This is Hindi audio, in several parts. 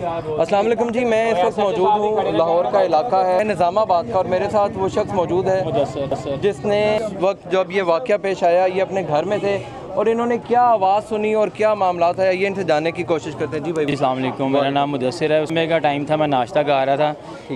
अस्सलाम वालेकुम जी, मैं इस वक्त मौजूद हूँ लाहौर का इलाका है निज़ामाबाद का, और मेरे साथ वो शख्स मौजूद है जिसने वक्त जब ये वाक़या पेश आया ये अपने घर में थे और इन्होंने क्या आवाज़ सुनी और क्या मामला था ये इनसे जानने की कोशिश करते हैं। जी भाई अस्सलाम वालेकुम, मेरा नाम मुदस्सिर है। उसमें का टाइम था, मैं नाश्ता खा रहा था,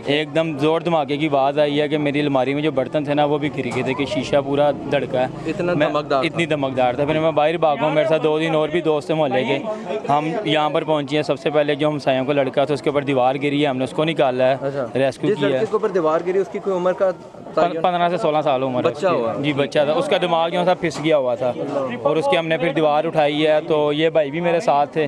एकदम ज़ोर धमाके की आवाज़ आई है कि मेरी अलमारी में जो बर्तन थे ना वो भी गिर गए थे कि शीशा पूरा धड़का है। इतनी धमकदार था। फिर मैं बाहर भागा हूँ, मेरे साथ 2 दिन और भी दोस्त हैं मोहल्ले के। हम यहाँ पर पहुँचे हैं। सबसे पहले जो हमसायों का लड़का था उसके ऊपर दीवार गिरी है, हमने उसको निकाला है, रेस्क्यू किया है। जिस ऊपर दीवार गिरी उसकी कोई उम्र का 15 से 16 साल उम्र बच्चा हुआ जी, बच्चा था। उसका दिमाग जो था फिस गया हुआ था और उसकी हमने फिर दीवार उठाई है। तो ये भाई भी मेरे साथ थे,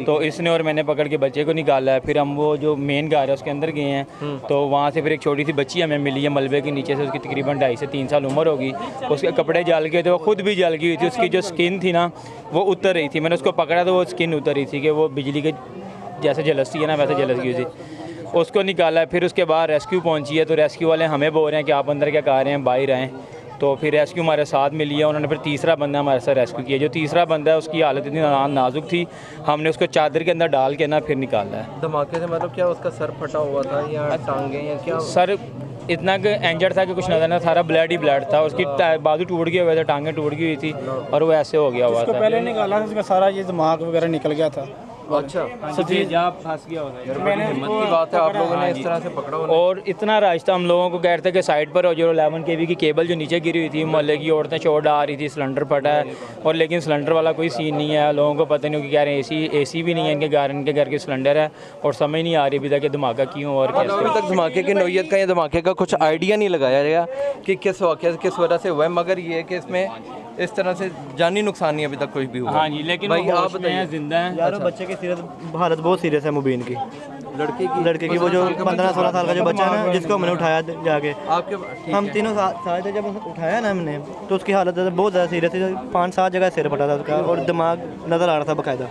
तो इसने और मैंने पकड़ के बच्चे को निकाला है। फिर हम वो जो मेन घर है उसके अंदर गए हैं, तो वहाँ से फिर एक छोटी सी बच्ची हमें मिली है मलबे के नीचे से। उसकी तकरीबन 2.5 से 3 साल उम्र होगी। उसके कपड़े जल गए थे, वो खुद भी जल गई हुई थी। उसकी जो स्किन थी ना वो उतर रही थी। मैंने उसको पकड़ा तो वो स्किन उतर रही थी कि वो बिजली के जैसे झलसती है ना वैसे झलस गई थी। उसको निकाला है। फिर उसके बाद रेस्क्यू पहुंची है, तो रेस्क्यू वाले हमें बोल रहे हैं कि आप अंदर क्या कर रहे हैं, बाहर आएँ। तो फिर रेस्क्यू हमारे साथ मिली है। उन्होंने फिर तीसरा बंदा हमारे साथ रेस्क्यू किया। जो तीसरा बंदा है उसकी हालत इतनी नाजुक थी, हमने उसको चादर के अंदर डाल के ना फिर निकाला है। धमाके से मतलब क्या उसका सर फटा हुआ था या टांगे या क्या? सर इतना इंजर्ड था कि कुछ नजर नहीं, सारा ब्लड ही ब्लड था। उसकी बाजू टूट गए हुए थे, टांगें टूट गई हुई थी और वो ऐसे हो गया हुआ था। पहले निकाला था उसका सारा ये दिमाग वगैरह निकल गया था। अच्छा, फंस गया होगा। हिम्मत की बात है, आप लोगों ने इस तरह से पकड़ा। और इतना राज था, हम लोगों को कह रहे थे कि साइड पर हो जो 11 kV की केबल जो नीचे गिरी हुई थी, मोहल्ले की औरतें शोर डाल रही थी सिलेंडर फटा है। और लेकिन सिलेंडर वाला कोई सीन नहीं है, लोगों को पता नहीं हो कि कह रहे हैं एसी भी नहीं है इनके घर के सिलेंडर है। और समझ नहीं आ रही अभी तक कि धमाका क्यों और कैसे। अभी तक धमाके की नौयत का या धमाके का कुछ आइडिया नहीं लगाया गया कि किस वाक़े किस वजह से हुआ है, मगर ये कि इसमें इस तरह से जानी नुकसान नहीं अभी तक कोई भी हुआ। हाँ जी, लेकिन भाई आप बताइए जिंदा हैं यार बच्चे की हालत बहुत सीरियस है। मुबीन की लड़के की वो जो 15-16 साल का जो बच्चा है ना जिसको हमने उठाया जाके, आपके हम तीनों साथ थे जब उठाया ना हमने, तो उसकी हालत बहुत ज़्यादा सीरियस थी। 5-7 जगह सिर फटा था उसका और दिमाग नज़र आ रहा था बाकायदा।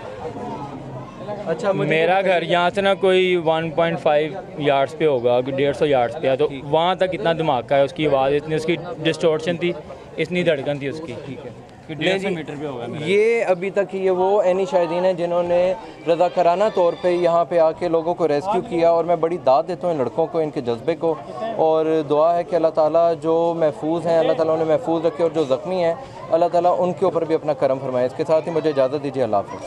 अच्छा, मेरा घर यहाँ से ना कोई 1.5 यार्ड्स पे होगा, 150 यार्ड्स पे है। तो वहाँ तक इतना धमाका है, उसकी आवाज़ इतनी, उसकी डिस्टॉर्शन थी, इतनी धड़कन थी उसकी। ठीक है, 150 मीटर पे होगा मेरा। ये अभी तक ये वो ऐनी शाहिदीन है जिन्होंने रज़ाकाराना तौर पे यहाँ पे आके लोगों को रेस्क्यू किया, और मैं बड़ी दाद देता हूँ इन लड़कों को, इनके जज्बे को, और दुआ है कि अल्लाह ताला जो महफूज हैं अल्लाह ताला उन्हें महफूज रखे, और जो ज़ख्मी हैं अल्लाह ताला उनके ऊपर भी अपना करम फरमाए। इसके साथ ही मुझे इजाज़त दीजिए। अल्लाह हाफ़िज़।